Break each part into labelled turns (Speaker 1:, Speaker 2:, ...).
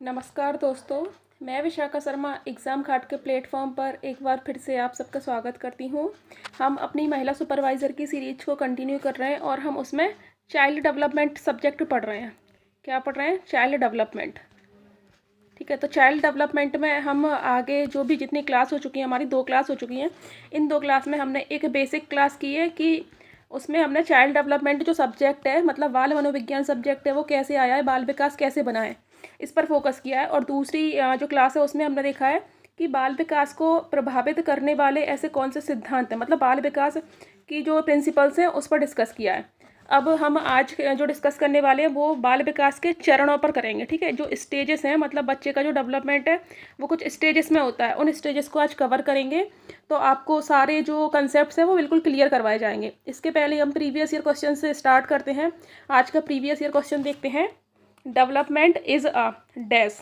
Speaker 1: नमस्कार दोस्तों, मैं विशाखा शर्मा एग्ज़ाम घाट के प्लेटफॉर्म पर एक बार फिर से आप सबका स्वागत करती हूँ। हम अपनी महिला सुपरवाइज़र की सीरीज को कंटिन्यू कर रहे हैं और हम उसमें चाइल्ड डेवलपमेंट सब्जेक्ट पढ़ रहे हैं। क्या पढ़ रहे हैं? Child development. ठीक है, तो चाइल्ड डेवलपमेंट में हम आगे जो भी जितनी क्लास हो चुकी है, हमारी 2 क्लास हो चुकी हैं। इन 2 क्लास में हमने एक बेसिक क्लास की है कि उसमें हमने चाइल्ड डेवलपमेंट जो सब्जेक्ट है, मतलब बाल मनोविज्ञान सब्जेक्ट है, वो कैसे आया है, बाल विकास कैसे बना है, इस पर फोकस किया है। और दूसरी जो क्लास है उसमें हमने देखा है कि बाल विकास को प्रभावित करने वाले ऐसे कौन से सिद्धांत हैं, मतलब बाल विकास की जो प्रिंसिपल्स हैं उस पर डिस्कस किया है। अब हम आज जो डिस्कस करने वाले हैं वो बाल विकास के चरणों पर करेंगे। ठीक है, जो स्टेजेस हैं, मतलब बच्चे का जो डेवलपमेंट है वो कुछ स्टेजेस में होता है, उन स्टेजेस को आज कवर करेंगे। तो आपको सारे जो कंसेप्ट्स हैं वो बिल्कुल क्लियर करवाए जाएंगे। इसके पहले हम प्रीवियस ईयर क्वेश्चन से स्टार्ट करते हैं। आज का प्रीवियस ईयर क्वेश्चन देखते हैं। डेवलपमेंट इज़ अ डैश,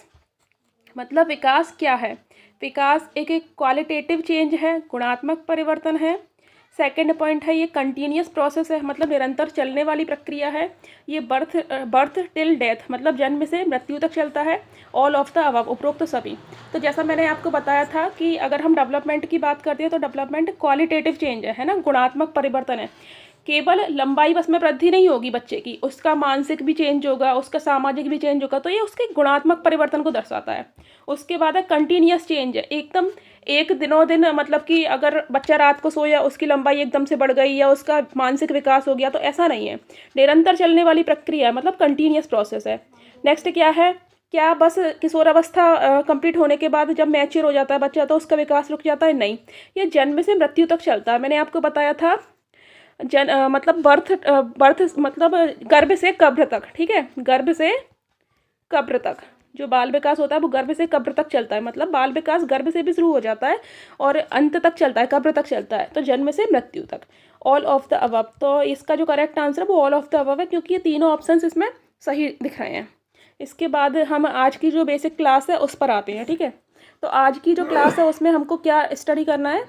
Speaker 1: मतलब विकास क्या है? विकास एक क्वालिटेटिव चेंज है, गुणात्मक परिवर्तन है। सेकंड पॉइंट है ये कंटिन्यूस प्रोसेस है, मतलब निरंतर चलने वाली प्रक्रिया है। ये बर्थ टिल डेथ, मतलब जन्म से मृत्यु तक चलता है। ऑल ऑफ द अबव, उपरोक्त सभी। तो जैसा मैंने आपको बताया था कि अगर हम डेवलपमेंट की बात करते हैं तो डेवलपमेंट क्वालिटेटिव चेंज है ना, गुणात्मक परिवर्तन है। केवल लंबाई बस में वृद्धि नहीं होगी बच्चे की, उसका मानसिक भी चेंज होगा, उसका सामाजिक भी चेंज होगा, तो ये उसके गुणात्मक परिवर्तन को दर्शाता है। उसके बाद है कंटिन्यूस चेंज है, एकदम एक दिनों दिन, मतलब कि अगर बच्चा रात को सोया उसकी लंबाई एकदम से बढ़ गई या उसका मानसिक विकास हो गया, तो ऐसा नहीं है। निरंतर चलने वाली प्रक्रिया, मतलब कंटिन्यूस प्रोसेस है। नेक्स्ट क्या है? क्या बस किशोरावस्था कंप्लीट होने के बाद जब मैच्योर हो जाता है बच्चा तो उसका विकास रुक जाता है? नहीं, ये जन्म से मृत्यु तक चलता है। मैंने आपको बताया था मतलब बर्थ मतलब गर्भ से कब्र तक। ठीक है, गर्भ से कब्र तक जो बाल विकास होता है वो गर्भ से कब्र तक चलता है, मतलब बाल विकास गर्भ से भी शुरू हो जाता है और अंत तक चलता है, कब्र तक चलता है। तो जन्म से मृत्यु तक, ऑल ऑफ द अबव। तो इसका जो करेक्ट आंसर है वो ऑल ऑफ द अबव है, क्योंकि ये तीनों ऑप्शंस इसमें सही दिख रहे हैं। इसके बाद हम आज की जो बेसिक क्लास है उस पर आते हैं। ठीक है, तो आज की जो क्लास है उसमें हमको क्या स्टडी करना है?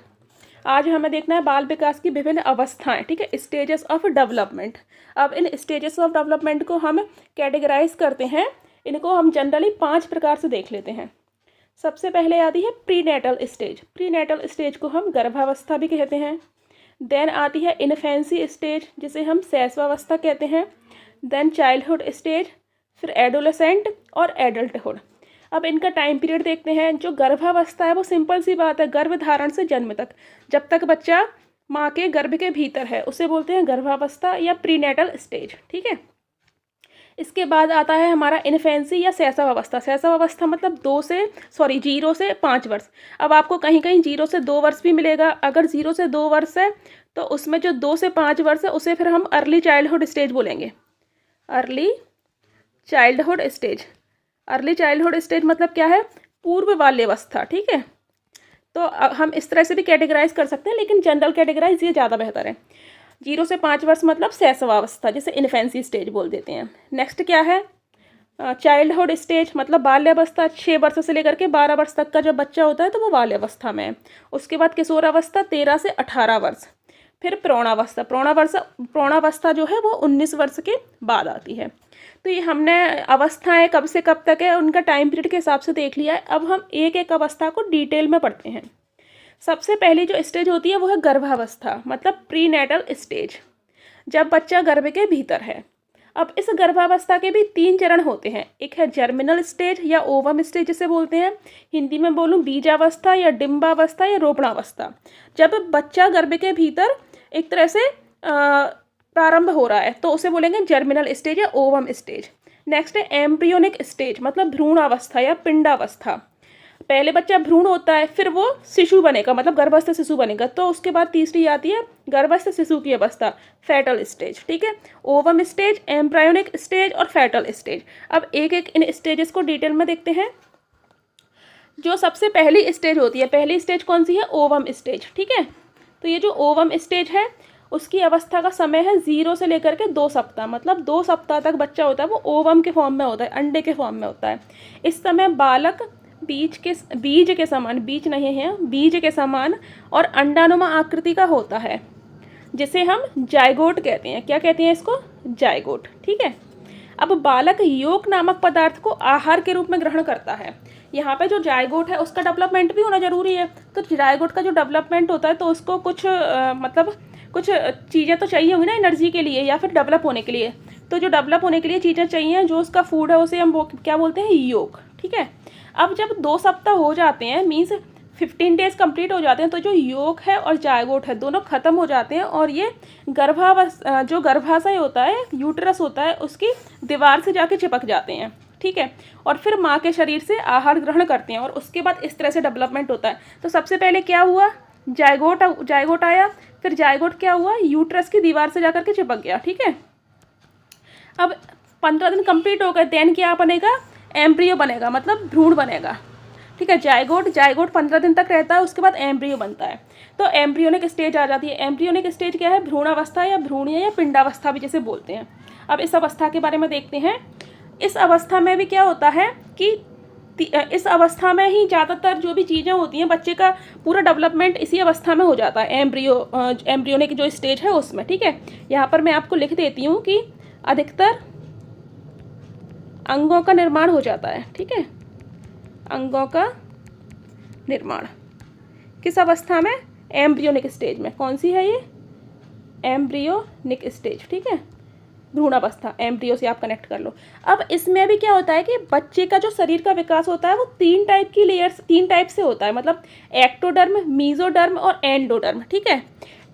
Speaker 1: आज हमें देखना है बाल विकास की विभिन्न अवस्थाएं। ठीक है, स्टेजेस ऑफ डेवलपमेंट। अब इन स्टेजेस ऑफ डेवलपमेंट को हम कैटेगराइज करते हैं। इनको हम जनरली 5 प्रकार से देख लेते हैं। सबसे पहले आती है प्रीनेटल स्टेज। प्रीनेटल स्टेज को हम गर्भावस्था भी कहते हैं। देन आती है इन्फेंसी स्टेज, जिसे हम शैशवावस्था कहते हैं। देन चाइल्डहुड स्टेज, फिर एडोलेसेंट और एडल्टहुड। अब इनका टाइम पीरियड देखते हैं। जो गर्भावस्था है वो सिंपल सी बात है, गर्भधारण से जन्म तक, जब तक बच्चा माँ के गर्भ के भीतर है उसे बोलते हैं गर्भावस्था या प्रीनेटल स्टेज। ठीक है, इसके बाद आता है हमारा इन्फेंसी या शैशवावस्था। शैशवावस्था मतलब 0 से 5 वर्ष। अब आपको कहीं कहीं 0 से 2 वर्ष भी मिलेगा। अगर 0 से 2 वर्ष है तो उसमें जो 2 से 5 वर्ष है उसे फिर हम अर्ली चाइल्डहुड स्टेज बोलेंगे। Early childhood stage. Early childhood stage मतलब क्या है? पूर्व बाल्यावस्था। ठीक है, तो हम इस तरह से भी कैटेगराइज कर सकते हैं, लेकिन जनरल कैटेगराइज ये ज़्यादा बेहतर है। 0 से 5 वर्ष मतलब शैशवावस्था, जिसे इन्फेंसी स्टेज बोल देते हैं। नेक्स्ट क्या है? चाइल्डहुड स्टेज, मतलब बाल्यावस्था। 6 वर्ष से लेकर के 12 वर्ष तक का जब बच्चा होता है तो वो बाल्यावस्था में है। उसके बाद किशोरावस्था 13 से 18 वर्ष। फिर प्रौढ़ावस्था। प्रौढ़ावस्था जो है वो 19 वर्ष के बाद आती है। तो ये हमने अवस्थाएं कब से कब तक है उनका टाइम पीरियड के हिसाब से देख लिया है। अब हम एक एक अवस्था को डिटेल में पढ़ते हैं। सबसे पहली जो स्टेज होती है वो है गर्भावस्था, मतलब प्रीनेटल स्टेज, जब बच्चा गर्भ के भीतर है। अब इस गर्भावस्था के भी 3 चरण होते हैं। एक है जर्मिनल स्टेज या ओवम स्टेज जिसे बोलते हैं। हिंदी में बोलूँ बीजावस्था या डिम्बावस्था या रोपणावस्था। जब बच्चा गर्भ के भीतर एक तरह से प्रारंभ हो रहा है तो उसे बोलेंगे जर्मिनल स्टेज या ओवम स्टेज। नेक्स्ट है एम्ब्रियोनिक स्टेज, मतलब भ्रूणावस्था या पिंडावस्था। पहले बच्चा भ्रूण होता है, फिर वो शिशु बनेगा, मतलब गर्भस्थ शिशु बनेगा। तो उसके बाद तीसरी आती है गर्भस्थ शिशु की अवस्था, फेटल स्टेज। ठीक है, ओवम स्टेज, एम्ब्रायोनिक स्टेज और फेटल स्टेज। अब एक एक इन स्टेजेस को डिटेल में देखते हैं। जो सबसे पहली स्टेज होती है, पहली स्टेज कौन सी है? Ovum stage. ठीक है, तो ये जो ओवम स्टेज है उसकी अवस्था का समय है 0 से लेकर के 2 सप्ताह, मतलब 2 सप्ताह तक बच्चा होता है वो ओवम के फॉर्म में होता है, अंडे के फॉर्म में होता है। इस समय बालक बीज के समान, बीज नहीं है, बीज के समान और अंडानुमा आकृति का होता है, जिसे हम जायगोट कहते हैं। क्या कहते हैं इसको? जायगोट। ठीक है, अब बालक योक नामक पदार्थ को आहार के रूप में ग्रहण करता है। यहाँ पे जो जायगोट है उसका डेवलपमेंट भी होना जरूरी है। तो जायगोट का जो डेवलपमेंट होता है तो उसको कुछ मतलब कुछ चीज़ें तो चाहिए होंगी ना एनर्जी के लिए या फिर डेवलप होने के लिए। तो जो डेवलप होने के लिए चीज़ें चाहिए, जो उसका फूड है उसे हम वो क्या बोलते हैं, योक। ठीक है। अब जब 2 सप्ताह हो जाते हैं, मीन्स 15 डेज कंप्लीट हो जाते हैं, तो जो योक है और जायगोट है दोनों खत्म हो जाते हैं और ये जो गर्भाशय होता है, यूट्रस होता है, उसकी दीवार से जाके चिपक जाते हैं। ठीक है। और फिर माँ के शरीर से आहार ग्रहण करते हैं और उसके बाद इस तरह से डेवलपमेंट होता है। तो सबसे पहले क्या हुआ, जायगोट आया, फिर जायगोट क्या हुआ, यूट्रस की दीवार से जाकर के चिपक गया। ठीक है। अब 15 दिन कंप्लीट हो गए, देन क्या बनेगा, एम्ब्रियो बनेगा, मतलब भ्रूण बनेगा। ठीक है। जायगोट 15 दिन तक रहता है, उसके बाद एम्ब्रियो बनता है। तो एम्ब्रियोनिक स्टेज आ जाती है। एम्ब्रियोनिक स्टेज क्या है, भ्रूणावस्था या भ्रूणीय या पिंडावस्था भी जैसे बोलते हैं। अब इस अवस्था के बारे में देखते हैं। इस अवस्था में भी क्या होता है कि इस अवस्था में ही ज़्यादातर जो भी चीज़ें होती हैं, बच्चे का पूरा डेवलपमेंट इसी अवस्था में हो जाता है, एम्ब्रियोनिक जो स्टेज है उसमें। ठीक है। यहाँ पर मैं आपको लिख देती हूँ कि अधिकतर अंगों का निर्माण हो जाता है। ठीक है। अंगों का निर्माण किस अवस्था में, एम्ब्रियोनिक स्टेज में। कौन सी है ये, एम्ब्रियोनिक स्टेज। ठीक है। भ्रूणावस्था, एम्ब्रियो से आप कनेक्ट कर लो। अब इसमें भी क्या होता है कि बच्चे का जो शरीर का विकास होता है वो 3 टाइप से होता है, मतलब एक्टोडर्म, मीजोडर्म और एंडोडर्म। ठीक है।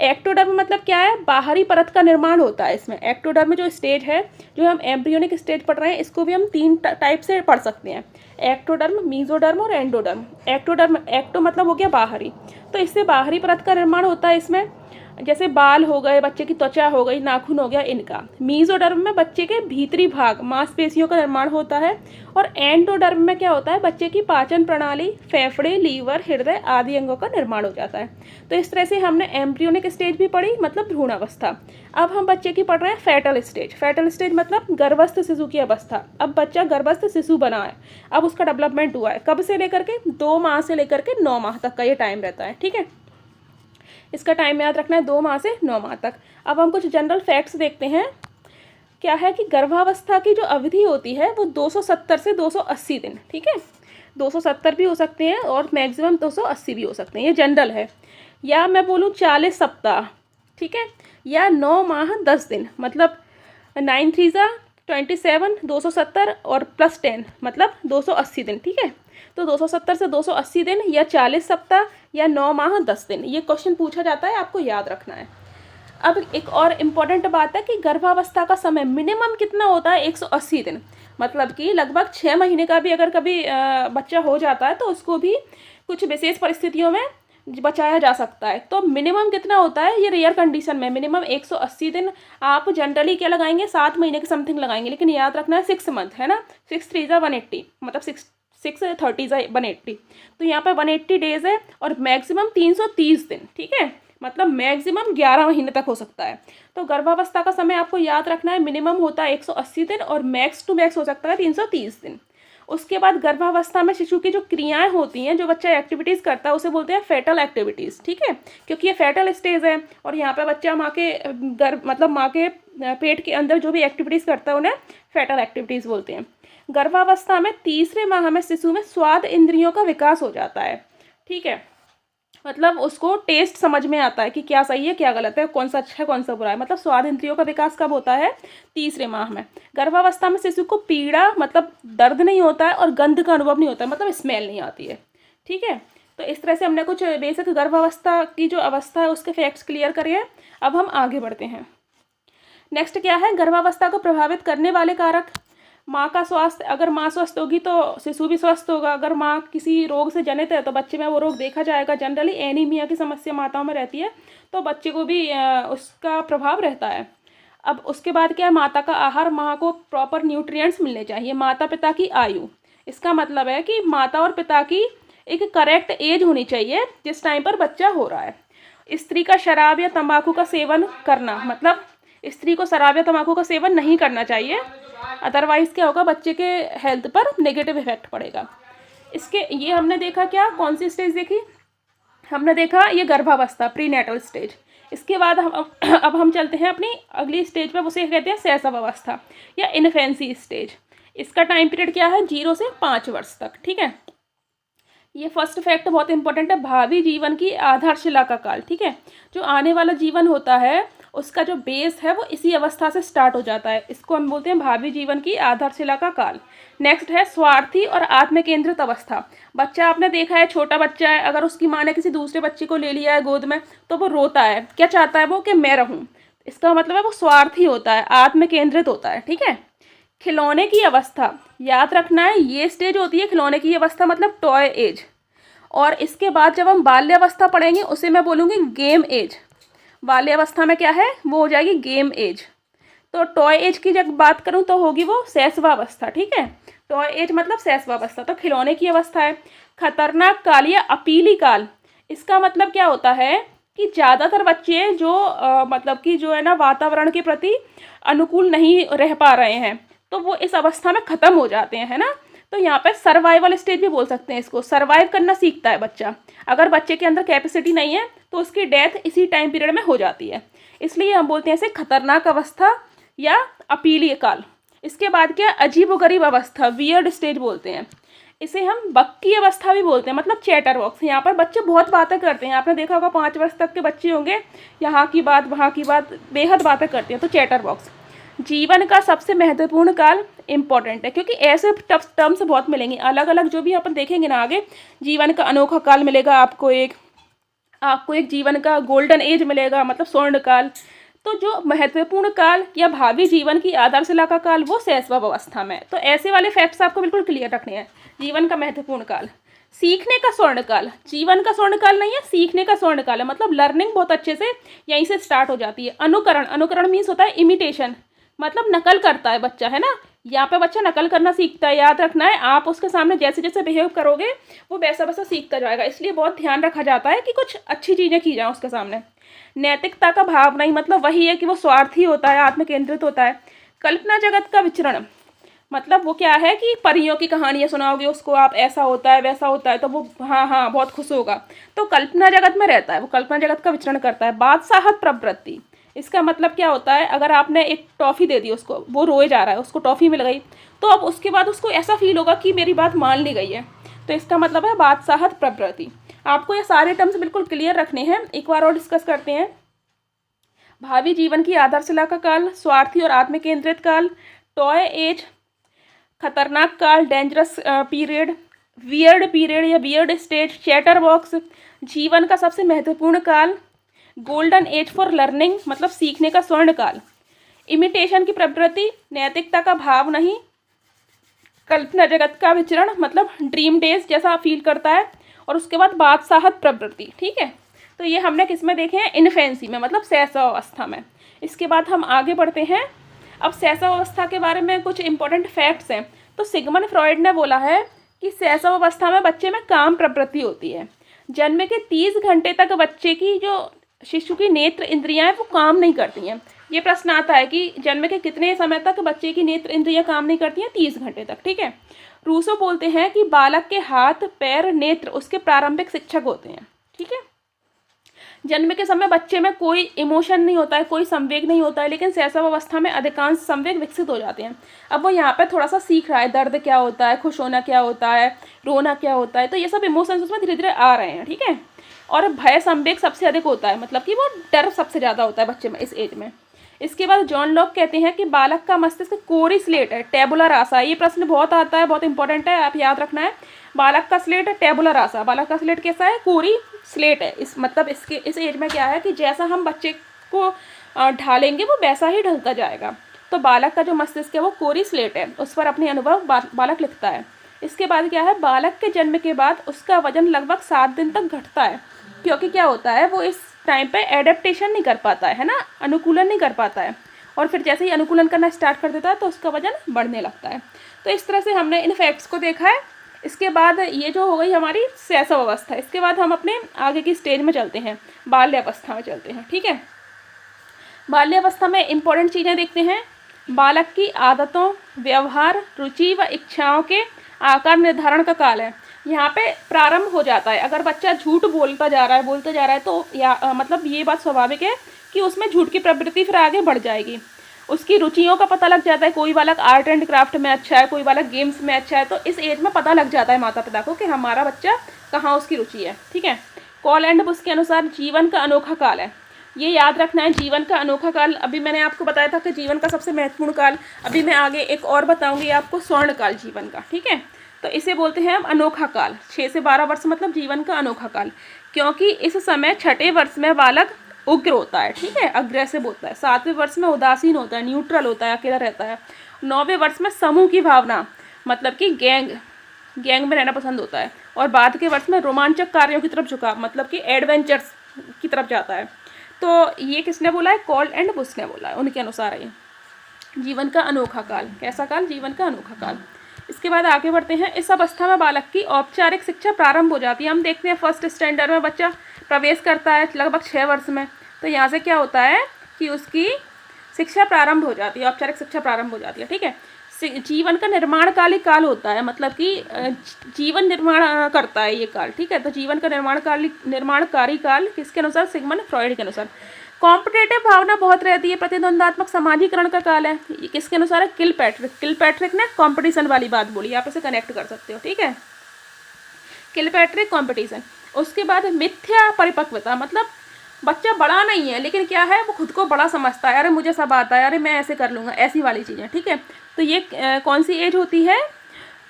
Speaker 1: एक्टोडर्म मतलब क्या है, बाहरी परत का निर्माण होता है इसमें। एक्टोडर्म जो स्टेज है, जो हम एम्ब्रियोनिक स्टेज पढ़ रहे हैं, इसको भी हम 3 टाइप से पढ़ सकते हैं, एक्टोडर्म, मीजोडर्म और एंडोडर्म। एक्टो मतलब हो गया बाहरी, तो इससे बाहरी परत का निर्माण होता है इसमें, जैसे बाल हो गए, बच्चे की त्वचा हो गई, नाखून हो गया, इनका। मीजोडर्म में बच्चे के भीतरी भाग, मांसपेशियों का निर्माण होता है। और एंडोडर्म में क्या होता है, बच्चे की पाचन प्रणाली, फेफड़े, लीवर, हृदय आदि अंगों का निर्माण हो जाता है। तो इस तरह से हमने एम्ब्रियोनिक स्टेज भी पढ़ी, मतलब भ्रूणावस्था। अब हम बच्चे की पढ़ रहे हैं फेटल स्टेज। फेटल स्टेज मतलब गर्भस्थ शिशु की अवस्था। अब बच्चा गर्भस्थ शिशु बना है, अब उसका डेवलपमेंट हुआ है, कब से लेकर के 2 माह से लेकर के 9 माह तक का ये टाइम रहता है। ठीक है। इसका टाइम याद रखना है, 2 माह से 9 माह तक। अब हम कुछ जनरल फैक्ट्स देखते हैं। क्या है कि गर्भावस्था की जो अवधि होती है वो 270 से 280 दिन। ठीक है। 270 भी हो सकते हैं और मैक्सिमम 280 भी हो सकते हैं, ये जनरल है। या मैं बोलूँ 40 सप्ताह। ठीक है। या 9 माह 10 दिन, मतलब 9 3 27, 270 और +10 मतलब 280 दिन। ठीक है। तो 270 से 280 दिन, या 40 सप्ताह, या 9 माह 10 दिन, ये क्वेश्चन पूछा जाता है, आपको याद रखना है। अब एक और इम्पॉर्टेंट बात है कि गर्भावस्था का समय मिनिमम कितना होता है, 180 दिन। मतलब कि लगभग 6 महीने का भी अगर कभी बच्चा हो जाता है तो उसको भी कुछ विशेष परिस्थितियों में बचाया जा सकता है। तो मिनिमम कितना होता है, ये रेयर कंडीशन में मिनिमम 180 दिन। आप जनरली क्या लगाएंगे, 7 महीने के समथिंग लगाएंगे, लेकिन याद रखना है 6 मंथ है ना, 6 3 180, मतलब 6 30 180। तो यहाँ पे 180 डेज है और मैक्सिमम 330 दिन। ठीक है। मतलब मैक्सिमम 11 महीने तक हो सकता है। तो गर्भावस्था का समय आपको याद रखना है, मिनिमम होता है 180 दिन और मैक्स टू मैक्स हो सकता है 330 दिन। उसके बाद गर्भावस्था में शिशु की जो क्रियाएं होती हैं, जो बच्चा एक्टिविटीज़ करता है, उसे बोलते हैं फेटल एक्टिविटीज़। ठीक है। क्योंकि ये फेटल स्टेज है और यहाँ पे बच्चा माँ के पेट के अंदर जो भी एक्टिविटीज़ करता है उन्हें फेटल एक्टिविटीज़ बोलते हैं। गर्भावस्था में तीसरे माह में शिशु में स्वाद इंद्रियों का विकास हो जाता है। ठीक है। मतलब उसको टेस्ट समझ में आता है कि क्या सही है क्या गलत है, कौन सा अच्छा है कौन सा बुरा है। मतलब स्वाद इंद्रियों का विकास कब होता है, तीसरे माह में। गर्भावस्था में शिशु को पीड़ा मतलब दर्द नहीं होता है और गंध का अनुभव नहीं होता है, मतलब स्मेल नहीं आती है। ठीक है। तो इस तरह से हमने कुछ बेसिक गर्भावस्था की जो अवस्था है उसके फैक्ट्स क्लियर करिए। अब हम आगे बढ़ते हैं। नेक्स्ट क्या है, गर्भावस्था को प्रभावित करने वाले कारक। माँ का स्वास्थ्य, अगर माँ स्वस्थ होगी तो शिशु भी स्वस्थ होगा। अगर माँ किसी रोग से जनित है तो बच्चे में वो रोग देखा जाएगा। जनरली एनीमिया की समस्या माताओं में रहती है तो बच्चे को भी उसका प्रभाव रहता है। अब उसके बाद क्या है, माता का आहार, माँ को प्रॉपर न्यूट्रिएंट्स मिलने चाहिए। माता पिता की आयु, इसका मतलब है कि माता और पिता की एक करेक्ट एज होनी चाहिए जिस टाइम पर बच्चा हो रहा है। स्त्री का शराब या तंबाकू का सेवन करना, मतलब स्त्री को शराब या तंबाकू का सेवन नहीं करना चाहिए, अदरवाइज क्या होगा, बच्चे के हेल्थ पर नेगेटिव इफेक्ट पड़ेगा। इसके ये हमने देखा क्या, कौन सी स्टेज देखी, हमने देखा ये गर्भावस्था, प्रीनेटल स्टेज। इसके बाद हम अब हम चलते हैं अपनी अगली स्टेज पर, उसे कहते हैं शैशव अवस्था या इन्फेंसी स्टेज। इसका टाइम पीरियड क्या है, 0 से 5 वर्ष तक। ठीक है, ये फर्स्ट फैक्ट बहुत इंपॉर्टेंट है, भावी जीवन की आधारशिला का काल। ठीक है, जो आने वाला जीवन होता है उसका जो बेस है वो इसी अवस्था से स्टार्ट हो जाता है, इसको हम बोलते हैं भावी जीवन की आधारशिला का काल। नेक्स्ट है स्वार्थी और आत्म केंद्रित अवस्था। बच्चा आपने देखा है, छोटा बच्चा है, अगर उसकी माँ ने किसी दूसरे बच्चे को ले लिया है गोद में तो वो रोता है, क्या चाहता है वो, कि मैं रहूँ। इसका मतलब है वो स्वार्थी होता है, आत्म केंद्रित होता है। ठीक है, खिलौने की अवस्था, याद रखना है ये स्टेज होती है खिलौने की अवस्था, मतलब टॉय एज। और इसके बाद जब हम बाल्यावस्था पढ़ेंगे उसे मैं बोलूँगी गेम एज। बाल्यावस्था में क्या है, वो हो जाएगी गेम एज। तो टॉय एज की जब बात करूँ तो होगी वो शैशवावस्था। ठीक है, टॉय एज मतलब शैशवावस्था। तो खिलौने की अवस्था है। खतरनाक काल या अपीली काल, इसका मतलब क्या होता है कि ज़्यादातर बच्चे जो मतलब कि जो है ना वातावरण के प्रति अनुकूल नहीं रह पा रहे हैं, तो वो इस अवस्था में ख़त्म हो जाते हैं, है ना। तो यहाँ पे सर्वाइवल स्टेज भी बोल सकते हैं इसको, सर्वाइव करना सीखता है बच्चा। अगर बच्चे के अंदर कैपेसिटी नहीं है तो उसकी डेथ इसी टाइम पीरियड में हो जाती है, इसलिए हम बोलते हैं इसे खतरनाक अवस्था या अपीली काल। इसके बाद क्या, अजीबोगरीब अवस्था, वियर्ड स्टेज बोलते हैं इसे हम। बक्की अवस्था भी बोलते हैं, मतलब चैटर बॉक्स। यहाँ पर बच्चे बहुत बातें करते हैं, आपने देखा होगा 5 वर्ष तक के बच्चे होंगे, यहाँ की बात वहाँ की बात, बेहद बातें करते हैं, तो चैटर बॉक्स। जीवन का सबसे महत्वपूर्ण काल इम्पॉर्टेंट है, क्योंकि ऐसे टर्म्स बहुत मिलेंगे अलग अलग, जो भी अपन देखेंगे ना आगे। जीवन का अनोखा काल मिलेगा आपको एक जीवन का गोल्डन एज मिलेगा, मतलब स्वर्ण काल। तो जो महत्वपूर्ण काल या भावी जीवन की आधारशिला का काल वो शैशव अवस्था में। तो ऐसे वाले फैक्ट्स आपको बिल्कुल क्लियर रखने हैं। जीवन का महत्वपूर्ण काल, सीखने का स्वर्ण काल, जीवन का स्वर्ण काल नहीं है, सीखने का स्वर्ण काल है, मतलब लर्निंग बहुत अच्छे से यहीं से स्टार्ट हो जाती है। अनुकरण, अनुकरण मीन्स होता है इमिटेशन, मतलब नकल करता है बच्चा, है ना। यहाँ पे बच्चा नकल करना सीखता है, याद रखना है, आप उसके सामने जैसे जैसे बिहेव करोगे वो वैसा वैसा सीखता जाएगा, इसलिए बहुत ध्यान रखा जाता है कि कुछ अच्छी चीज़ें की जाए उसके सामने। नैतिकता का भाव नहीं, मतलब वही है कि वो स्वार्थी होता है, आत्म केंद्रित होता है। कल्पना जगत का विचरण, मतलब वो क्या है कि परियों की कहानियाँ सुनाओगे उसको आप, ऐसा होता है वैसा होता है, तो वो हाँ हाँ बहुत खुश होगा, तो कल्पना जगत में रहता है, वो कल्पना जगत का विचरण करता है। बादशाहत प्रवृत्ति, इसका मतलब क्या होता है, अगर आपने एक टॉफ़ी दे दी उसको, वो रोए जा रहा है, उसको टॉफ़ी मिल गई, तो अब उसके बाद उसको ऐसा फील होगा कि मेरी बात मान ली गई है, तो इसका मतलब है बादशाहत प्रवृत्ति। आपको ये सारे टर्म्स बिल्कुल क्लियर रखने हैं। एक बार और डिस्कस करते हैं। भावी जीवन की आधारशिला का काल, स्वार्थी और आत्म केंद्रित काल, टॉय एज, खतरनाक काल, डेंजरस पीरियड, वियर्ड पीरियड या वियर्ड स्टेज, चैटर बॉक्स, जीवन का सबसे महत्वपूर्ण काल, गोल्डन एज फॉर लर्निंग, मतलब सीखने का स्वर्ण काल, इमिटेशन की प्रवृत्ति, नैतिकता का भाव नहीं, कल्पना जगत का विचरण, मतलब ड्रीम डेज जैसा फील करता है, और उसके बाद बादशाहत प्रवृत्ति। ठीक है, तो ये हमने किस में देखे हैं, इन्फेंसी में, मतलब शैशव अवस्था में। इसके बाद हम आगे बढ़ते हैं। अब शैशव अवस्था के बारे में कुछ इंपॉर्टेंट फैक्ट्स हैं। तो सिगमंड फ्रॉइड ने बोला है कि शैशव अवस्था में बच्चे में काम प्रवृत्ति होती है। जन्म के 30 घंटे तक बच्चे की जो शिशु की नेत्र इंद्रियां हैं वो काम नहीं करती हैं। ये प्रश्न आता है कि जन्म के कितने समय तक बच्चे की नेत्र इंद्रियां काम नहीं करती हैं, 30 घंटे तक। ठीक है, रूसो बोलते हैं कि बालक के हाथ पैर नेत्र उसके प्रारंभिक शिक्षक होते हैं। ठीक है, जन्म के समय बच्चे में कोई इमोशन नहीं होता है, कोई संवेग नहीं होता है, लेकिन शैशव अवस्था में अधिकांश संवेग विकसित हो जाते हैं। अब वो यहाँ पे थोड़ा सा सीख रहा है, दर्द क्या होता है, खुश होना क्या होता है, रोना क्या होता है, तो ये सब इमोशंस उसमें धीरे धीरे आ रहे हैं। ठीक है, और भय संवेग सबसे अधिक होता है, मतलब कि वो डर सबसे ज़्यादा होता है बच्चे में इस एज में। इसके बाद जॉन लॉक कहते हैं कि बालक का मस्तिष्क कोरी स्लेट है, टेबुला रासा। ये प्रश्न बहुत आता है, बहुत इंपॉर्टेंट है, आप याद रखना है। बालक का स्लेट है टेबुला रासा, बालक का स्लेट कैसा है, कोरी स्लेट है। इस मतलब इसके इस एज में क्या है कि जैसा हम बच्चे को ढालेंगे वो वैसा ही ढलता जाएगा। तो बालक का जो मस्तिष्क है वो कोरी स्लेट है, उस पर अपने अनुभव बालक लिखता है। इसके बाद क्या है, बालक के जन्म के बाद उसका वजन लगभग 7 दिन तक घटता है, क्योंकि क्या होता है वो इस टाइम पे एडेप्टेशन नहीं कर पाता है ना, अनुकूलन नहीं कर पाता है, और फिर जैसे ही अनुकूलन करना स्टार्ट कर देता है तो उसका वजन बढ़ने लगता है। तो इस तरह से हमने इन फैक्ट्स को देखा है। इसके बाद ये जो हो गई हमारी शैशव अवस्था। इसके बाद हम अपने आगे की स्टेज में चलते हैं, बाल्यावस्था में चलते हैं। ठीक है, बाल्यावस्था में इंपॉर्टेंट चीज़ें देखते हैं। बालक की आदतों, व्यवहार, रुचि व इच्छाओं के आकार निर्धारण का काल है। यहाँ पे प्रारंभ हो जाता है। अगर बच्चा झूठ बोलता जा रहा है तो मतलब ये बात स्वाभाविक है कि उसमें झूठ की प्रवृत्ति फिर आगे बढ़ जाएगी। उसकी रुचियों का पता लग जाता है, कोई बालक आर्ट एंड क्राफ्ट में अच्छा है, कोई बालक गेम्स में अच्छा है, तो इस एज में पता लग जाता है माता पिता को कि हमारा बच्चा कहाँ उसकी रुचि है। ठीक है, कॉल एंड बुश के अनुसार जीवन का अनोखा काल है, ये याद रखना है, जीवन का अनोखा काल। अभी मैंने आपको बताया था कि जीवन का सबसे महत्वपूर्ण काल, अभी मैं आगे एक और बताऊंगी आपको, स्वर्ण काल जीवन का। ठीक है, तो इसे बोलते हैं हम अनोखा काल। 6 से 12 वर्ष मतलब जीवन का अनोखा काल, क्योंकि इस समय छठे वर्ष में बालक उग्र होता है, ठीक है, अग्रेसिव होता है। 7वें वर्ष में उदासीन होता है, न्यूट्रल होता है, अकेला रहता है। 9वें वर्ष में समूह की भावना मतलब कि गैंग में रहना पसंद होता है। और बाद के वर्ष में रोमांचक कार्यों की तरफ झुकाव मतलब कि एडवेंचर्स की तरफ जाता है। तो ये किसने बोला है? कॉल एंड बुश ने बोला है, उनके अनुसार है ये जीवन का अनोखा काल। कैसा काल? जीवन का अनोखा काल। इसके बाद आगे बढ़ते हैं। इस अवस्था में बालक की औपचारिक शिक्षा प्रारंभ हो जाती है। हम देखते हैं फर्स्ट स्टैंडर्ड में बच्चा प्रवेश करता है लगभग 6 वर्ष में, तो यहाँ से क्या होता है कि उसकी शिक्षा प्रारंभ हो जाती है, औपचारिक शिक्षा प्रारंभ हो जाती है। ठीक है, जीवन का निर्माणकाली काल होता है, मतलब कि जीवन निर्माण करता है ये काल। ठीक है, तो जीवन का निर्माणकारी काल किसके अनुसार? सिगमंड फ्रॉइड के अनुसार। कॉम्पिटेटिव भावना बहुत रहती है, प्रतिद्वंदात्मक समाजीकरण का काल है, ये किसके अनुसार है? किलपैट्रिक ने कंपटीशन वाली बात बोली, आप इसे कनेक्ट कर सकते हो। ठीक है, किलपैट्रिक कंपटीशन। उसके बाद मिथ्या परिपक्वता, मतलब बच्चा बड़ा नहीं है लेकिन क्या है, वो खुद को बड़ा समझता है, अरे मुझे सब आता है, अरे मैं ऐसे कर लूँगा, ऐसी वाली चीज़ें। ठीक है, तो ये कौन सी एज होती है?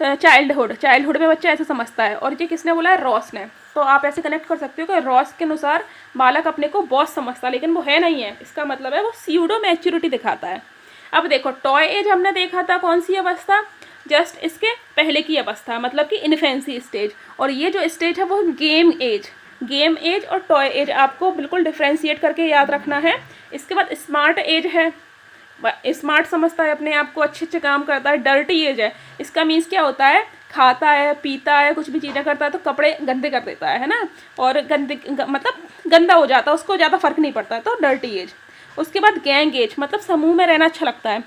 Speaker 1: चाइल्डहुड में बच्चा ऐसे समझता है। और ये किसने बोला है? रॉस ने। तो आप ऐसे कनेक्ट कर सकते हो कि रॉस के अनुसार बालक अपने को बॉस समझता है लेकिन वो है नहीं है, इसका मतलब है वो स्यूडो मैच्योरिटी दिखाता है। अब देखो, टॉय एज हमने देखा था, कौन सी अवस्था? जस्ट इसके पहले की अवस्था, मतलब कि इन्फेंसी स्टेज। और ये जो स्टेज है वो गेम एज और टॉय एज, आपको बिल्कुल डिफ्रेंशिएट करके याद रखना है। इसके बाद स्मार्ट एज है, स्मार्ट समझता है अपने आप को, अच्छे अच्छे काम करता है। डर्टी एज है, इसका मीन्स क्या होता है? खाता है, पीता है, कुछ भी चीज़ें करता है तो कपड़े गंदे कर देता है ना, और मतलब गंदा हो जाता है, उसको ज़्यादा फर्क नहीं पड़ता है, तो डर्टी एज। उसके बाद गैंग एज, मतलब समूह में रहना अच्छा लगता है।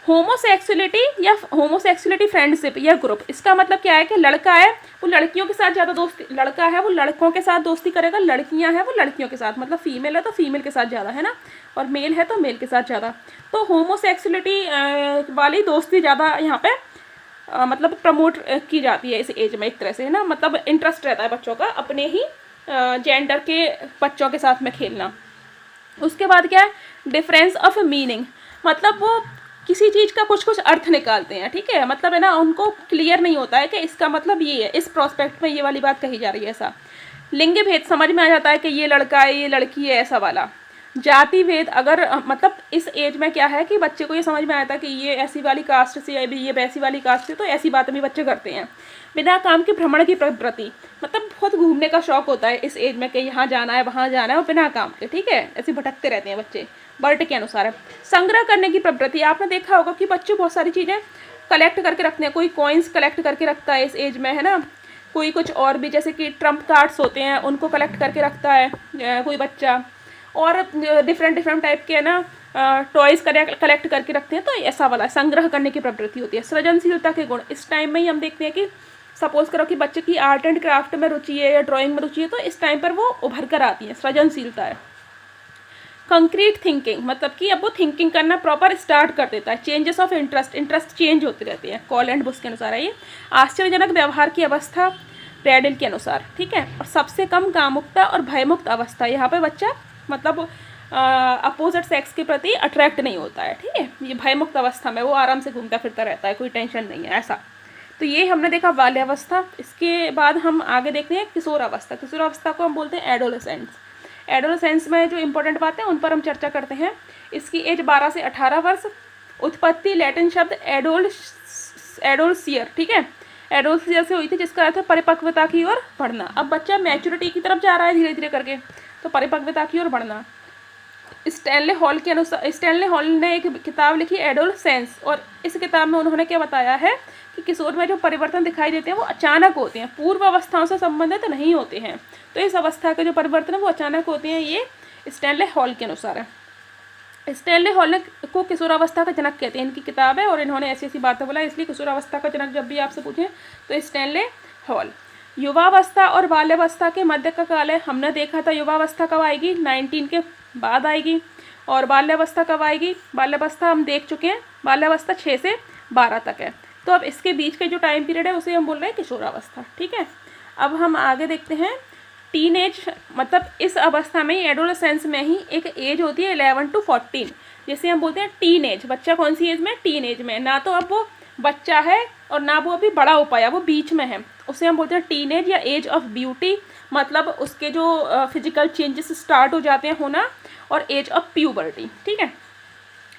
Speaker 1: होमोसेक्सुअलिटी फ्रेंडशिप या ग्रुप, इसका मतलब क्या है कि लड़का है वो लड़कियों के साथ ज़्यादा दोस्ती, लड़का है वो लड़कों के साथ दोस्ती करेगा, लड़कियां हैं वो लड़कियों के साथ, मतलब फीमेल है तो फीमेल के साथ ज़्यादा, है ना, और मेल है तो मेल के साथ ज़्यादा। तो होमोसेक्सुअलिटी वाली दोस्ती ज़्यादा यहाँ पे मतलब प्रमोट की जाती है इस एज में, एक तरह से, है ना, मतलब इंटरेस्ट रहता है बच्चों का अपने ही जेंडर के बच्चों के साथ में खेलना। उसके बाद क्या है? डिफरेंस ऑफ मीनिंग, मतलब वो किसी चीज़ का कुछ कुछ अर्थ निकालते हैं। ठीक है, मतलब है ना, उनको क्लियर नहीं होता है कि इसका मतलब ये है, इस प्रोस्पेक्ट में ये वाली बात कही जा रही है, ऐसा। लिंग भेद समझ में आ जाता है कि ये लड़का है ये लड़की है, ऐसा वाला। जाति भेद, अगर मतलब इस एज में क्या है कि बच्चे को ये समझ में आता है कि ये ऐसी वाली कास्ट से है, ये वैसी वाली कास्ट से, तो ऐसी बातें भी बच्चे करते हैं। बिना काम के भ्रमण की प्रवृत्ति, मतलब बहुत घूमने का शौक होता है इस एज में कि यहाँ जाना है वहाँ जाना है, और बिना काम के, ठीक है, ऐसे भटकते रहते हैं बच्चे, बर्ट के अनुसार है। संग्रह करने की प्रवृत्ति, आपने देखा होगा कि बच्चे बहुत सारी चीज़ें कलेक्ट करके रखते हैं, कोई कॉइन्स कलेक्ट करके रखता है इस एज में, है ना, कोई कुछ और भी, जैसे कि ट्रम्प कार्ड्स होते हैं उनको कलेक्ट करके रखता है कोई बच्चा, और डिफरेंट टाइप के, है ना, टॉयज़ कलेक्ट करके रखते हैं, तो ऐसा वाला संग्रह करने की प्रवृत्ति होती है। सृजनशीलता के गुण, इस टाइम में ही हम देखते हैं कि सपोज करो कि बच्चे की आर्ट एंड क्राफ्ट में रुचि है या ड्राइंग में रुचि है, तो इस टाइम पर वो उभर कर आती है, सृजनशीलता है। कंक्रीट थिंकिंग, मतलब कि अब वो थिंकिंग करना प्रॉपर स्टार्ट कर देता है। चेंजेस ऑफ इंटरेस्ट चेंज होते रहते हैं, कॉल एंड बुश के अनुसार है ये। आश्चर्यजनक व्यवहार की अवस्था ब्रैडल के अनुसार, ठीक है। और सबसे कम कामुकता और भयमुक्त अवस्था, यहाँ पे बच्चा मतलब अपोजिट सेक्स के प्रति अट्रैक्ट नहीं होता है, ठीक है, ये भयमुक्त अवस्था में वो आराम से घूमता फिरता रहता है, कोई टेंशन नहीं है, ऐसा। तो ये हमने देखा बाल्यावस्था। इसके बाद हम आगे देखते हैं किशोर अवस्था। किशोर अवस्था को हम बोलते हैं एडोलेसेंस। एडोलेसेंस में जो इंपॉर्टेंट बातें हैं उन पर हम चर्चा करते हैं। इसकी एज 12 से 18 वर्ष। उत्पत्ति लैटिन शब्द एडोल्सियर, ठीक है, एडोल्सियर से हुई थी, जिसका अर्थ है परिपक्वता की ओर बढ़ना। अब बच्चा मैच्योरिटी की तरफ जा रहा है धीरे धीरे करके, तो परिपक्वता की ओर बढ़ना। स्टैनले हॉल के अनुसार, स्टैनले हॉल ने एक किताब लिखी एडोलसेंस, और इस किताब में उन्होंने क्या बताया है कि किशोर में जो परिवर्तन दिखाई देते हैं वो अचानक होते हैं, पूर्व अवस्थाओं से संबंधित नहीं होते हैं। तो इस अवस्था के जो परिवर्तन है वो अचानक होते हैं, ये स्टैनले हॉल के अनुसार है। स्टैनले हॉल को किशोरावस्था का जनक कहते हैं, इनकी किताब है, और इन्होंने ऐसी ऐसी बातें बोला, इसलिए किशोरावस्था का जनक जब भी आपसे पूछें तो स्टैनले हॉल। युवावस्था और बाल्यावस्था के मध्य का काल है। हमने देखा था युवावस्था कब आएगी, 19 के बाद आएगी। और बाल्यावस्था कब आएगी, बाल्यावस्था हम देख चुके हैं, बाल्यावस्था 6 से 12 तक है। तो अब इसके बीच के जो टाइम पीरियड है उसे हम बोल रहे हैं किशोरावस्था। ठीक है, अब हम आगे देखते हैं। टीन एज मतलब इस अवस्था में, एडोलेसेंस में ही एक एज होती है 11 to 14, जिसे हम बोलते हैं टीन एज। बच्चा कौन सी एज में, टीन एज में। ना तो अब वो बच्चा है और ना वो अभी बड़ा हो पाया, वो बीच में है, उसे हम बोलते हैं टीन एज या एज ऑफ ब्यूटी। मतलब उसके जो फिजिकल चेंजेस स्टार्ट हो जाते हैं होना, और एज ऑफ प्यूबर्टी। ठीक है,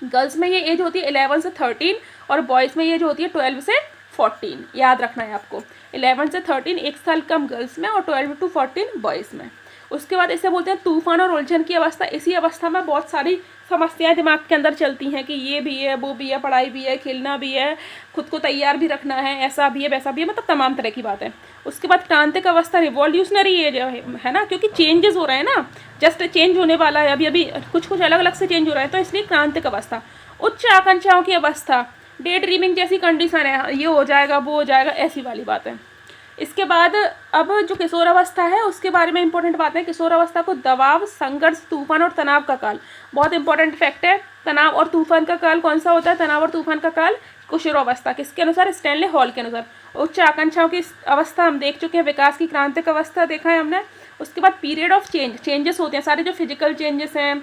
Speaker 1: गर्ल्स में ये एज होती है 11 से 13 और बॉयज़ में ये जो होती है 12 से 14। याद रखना है आपको, 11 से 13 एक साल कम गर्ल्स में और 12 to 14 बॉयज़ में। उसके बाद इसे बोलते हैं तूफान और उलझन की अवस्था। इसी अवस्था में बहुत सारी समस्याएं दिमाग के अंदर चलती हैं कि ये भी है, वो भी है, पढ़ाई भी है, खेलना भी है, खुद को तैयार भी रखना है, ऐसा भी है, वैसा भी है, मतलब तमाम तरह की बात है। उसके बाद क्रांतिक अवस्था, रिवॉल्यूशनरी एज है ना, क्योंकि चेंजेस हो रहे हैं ना, जस्ट चेंज होने वाला है, अभी अभी कुछ कुछ अलग अलग से चेंज हो रहा है, तो इसलिए क्रांतिक अवस्था। उच्च आकांक्षाओं की अवस्था, डे ड्रीमिंग जैसी कंडीशन है, ये हो जाएगा, वो हो जाएगा, ऐसी वाली बात है। इसके बाद अब जो किशोर अवस्था है उसके बारे में इंपॉर्टेंट बात है। किशोर अवस्था को दबाव, संघर्ष, तूफान और तनाव का काल, बहुत इंपॉर्टेंट फैक्ट है। तनाव और तूफान का काल कौन सा होता है, तनाव और तूफान का काल किशोर अवस्था, किसके अनुसार, स्टैनले हॉल के अनुसार। उच्च आकांक्षाओं की अवस्था हम देख चुके हैं, विकास की क्रांतिक अवस्था देखा है हमने। उसके बाद पीरियड ऑफ चेंज, चेंजेस होते हैं सारे, जो फिजिकल चेंजेस हैं,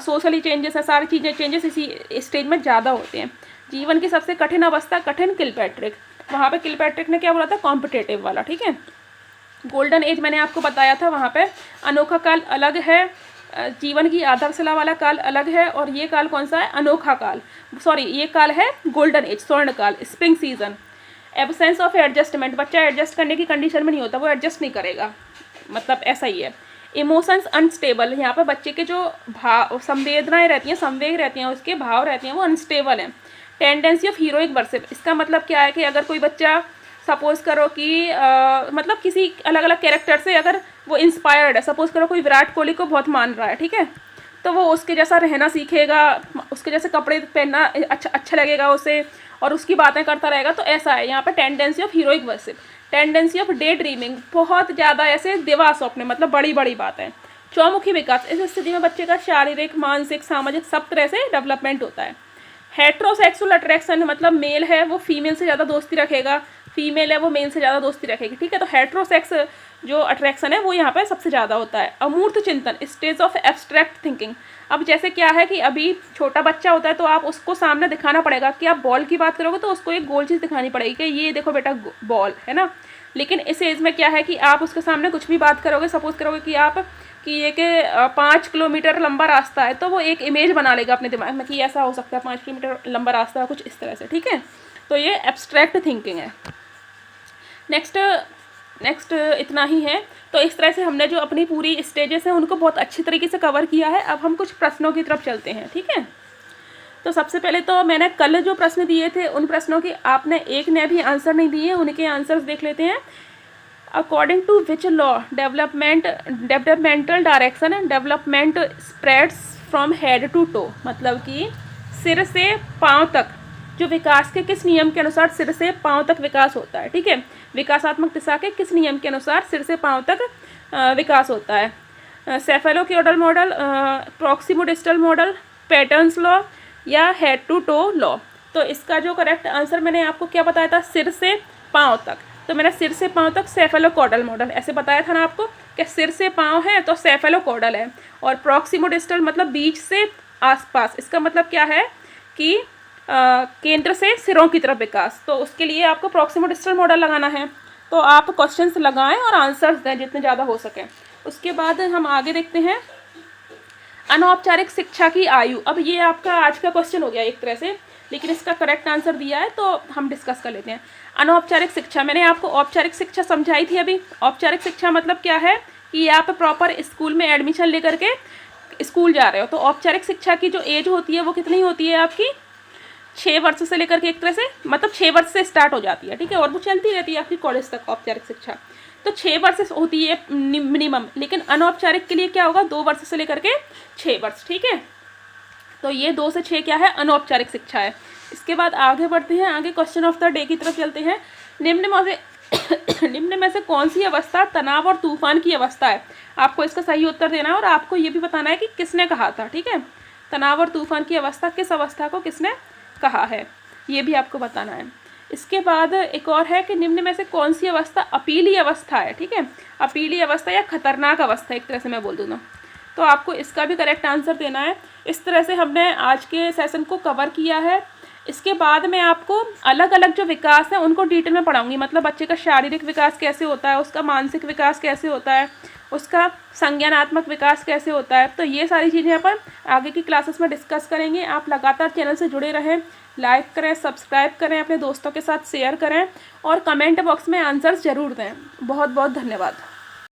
Speaker 1: सोशली चेंजेस हैं, सारी चीज़ें चेंजेस इसी स्टेज में ज़्यादा होते हैं। जीवन की सबसे कठिन अवस्था, कठिन किलपैट्रिक, वहाँ पे किलपैट्रिक ने क्या बोला था, कॉम्पिटेटिव वाला। ठीक है, गोल्डन एज मैंने आपको बताया था, वहाँ पे अनोखा काल अलग है, जीवन की आधारशिला वाला काल अलग है, और ये काल कौन सा है, अनोखा काल, सॉरी ये काल है गोल्डन एज, स्वर्ण काल, spring season. Absence of adjustment, बच्चा एडजस्ट करने की कंडीशन में नहीं होता, वो एडजस्ट नहीं करेगा, मतलब ऐसा ही है। इमोशंस अनस्टेबल, यहाँ पर बच्चे के जो भाव, संवेदनाएं रहती हैं, संवेग रहती हैं, उसके भाव रहते हैं, वो अनस्टेबल हैं। टेंडेंसी ऑफ हीरोइक वर्शिप, इसका मतलब क्या है कि अगर कोई बच्चा सपोज करो कि मतलब किसी अलग अलग कैरेक्टर से अगर वो इंस्पायर्ड है, सपोज करो कोई विराट कोहली को बहुत मान रहा है, ठीक है, तो वो उसके जैसा रहना सीखेगा, उसके जैसे कपड़े पहनना अच्छा लगेगा उसे, और उसकी बातें करता रहेगा, तो ऐसा है यहाँ पे tendency of heroic worship. Tendency of day dreaming, बहुत ज़्यादा ऐसे दिवा स्वप्न, मतलब बड़ी बड़ी बातें। चौमुखी विकास, इस स्थिति में बच्चे का शारीरिक, मानसिक, सामाजिक सब तरह से डेवलपमेंट होता है। हेट्रोसेक्सुअल अट्रैक्शन, मतलब मेल है वो फीमेल से ज़्यादा दोस्ती रखेगा, फीमेल है वो मेल से ज़्यादा दोस्ती रखेगी। ठीक है, तो हेट्रोसेक्स जो अट्रैक्शन है वो यहाँ पर सबसे ज़्यादा होता है। अमूर्त चिंतन, स्टेज ऑफ एब्स्ट्रैक्ट थिंकिंग, अब जैसे क्या है कि अभी छोटा बच्चा होता है तो आप उसको सामने दिखाना पड़ेगा कि आप बॉल की बात करोगे तो उसको एक गोल चीज़ दिखानी पड़ेगी कि ये देखो बेटा बॉल है ना। लेकिन इस एज में क्या है कि आप उसके सामने कुछ भी बात करोगे, सपोज करोगे कि आप कि ये कि 5 किलोमीटर लंबा रास्ता है, तो वो एक इमेज बना लेगा अपने दिमाग में कि ऐसा हो सकता है, 5 किलोमीटर लंबा रास्ता है, कुछ इस तरह से। ठीक है, तो ये एब्स्ट्रैक्ट थिंकिंग है। नेक्स्ट इतना ही है। तो इस तरह से हमने जो अपनी पूरी स्टेजेस हैं उनको बहुत अच्छी तरीके से कवर किया है। अब हम कुछ प्रश्नों की तरफ चलते हैं। ठीक है, तो सबसे पहले तो मैंने कल जो प्रश्न दिए थे उन प्रश्नों की आपने एक ने भी आंसर नहीं दिए, उनके आंसर्स देख लेते हैं। According to which law developmental direction development spreads from head to toe, मतलब कि सिर से पाँव तक जो विकास के किस नियम के अनुसार सिर से पाँव तक विकास होता है। ठीक है, विकासात्मक दिशा के किस नियम के अनुसार सिर से पाँव तक विकास होता है। सेफेलोक्यूडल मॉडल, प्रॉक्सिमोडिस्टल मॉडल, पैटर्न्स लॉ या हेड टू टो लॉ। तो इसका जो करेक्ट आंसर मैंने आपको क्या बताया था, सिर से पाँव तक, तो मेरा सिर से पाँव तक सेफेलोकॉडल मॉडल ऐसे बताया था ना आपको कि सिर से पाँव है तो सेफेलोकॉडल है, और प्रॉक्सिमोडिस्टल मतलब बीच से आसपास, इसका मतलब क्या है कि केंद्र से सिरों की तरफ विकास। तो उसके लिए आपको प्रॉक्सिमोडिस्टल मॉडल लगाना है, तो आप क्वेश्चंस लगाएं और आंसर्स दें जितने ज़्यादा हो सके। उसके बाद हम आगे देखते हैं अनौपचारिक शिक्षा की आयु। अब ये आपका आज का क्वेश्चन हो गया एक तरह से, लेकिन इसका करेक्ट आंसर दिया है तो हम डिस्कस कर लेते हैं। अनौपचारिक शिक्षा, मैंने आपको औपचारिक शिक्षा समझाई थी अभी। औपचारिक शिक्षा मतलब क्या है कि आप प्रॉपर स्कूल में एडमिशन लेकर के स्कूल जा रहे हो। तो औपचारिक शिक्षा की जो एज होती है वो कितनी होती है आपकी, 6 वर्ष से लेकर के एक तरह से, मतलब 6 वर्ष से स्टार्ट हो जाती है। ठीक है, और वो चलती रहती है आपकी कॉलेज तक औपचारिक शिक्षा। तो 6 वर्ष होती है मिनिमम, लेकिन अनौपचारिक के लिए क्या होगा, 2 वर्ष से लेकर के 6 वर्ष। ठीक है, तो ये 2 से 6 क्या है, अनौपचारिक शिक्षा है। इसके बाद आगे बढ़ते हैं, आगे क्वेश्चन ऑफ द डे की तरफ चलते हैं। निम्न में से निम्न में से कौन सी अवस्था तनाव और तूफान की अवस्था है? आपको इसका सही उत्तर देना है और आपको ये भी बताना है कि किसने कहा था। ठीक है, तनाव और तूफान की अवस्था, किस अवस्था को किसने कहा है, ये भी आपको बताना है। इसके बाद एक और है कि निम्न में से कौन सी अवस्था अपीली अवस्था है। ठीक है, अपीली अवस्था या खतरनाक अवस्था, एक तरह से मैं बोल दूँ ना, तो आपको इसका भी करेक्ट आंसर देना है। इस तरह से हमने आज के सेशन को कवर किया है। इसके बाद मैं आपको अलग अलग जो विकास है उनको डिटेल में पढ़ाऊंगी, मतलब बच्चे का शारीरिक विकास कैसे होता है, उसका मानसिक विकास कैसे होता है, उसका संज्ञानात्मक विकास कैसे होता है। तो ये सारी चीज़ें अपन आगे की क्लासेस में डिस्कस करेंगे। आप लगातार चैनल से जुड़े रहें, लाइक करें, सब्सक्राइब करें, अपने दोस्तों के साथ शेयर करें और कमेंट बॉक्स में आंसर्स ज़रूर दें। बहुत बहुत धन्यवाद।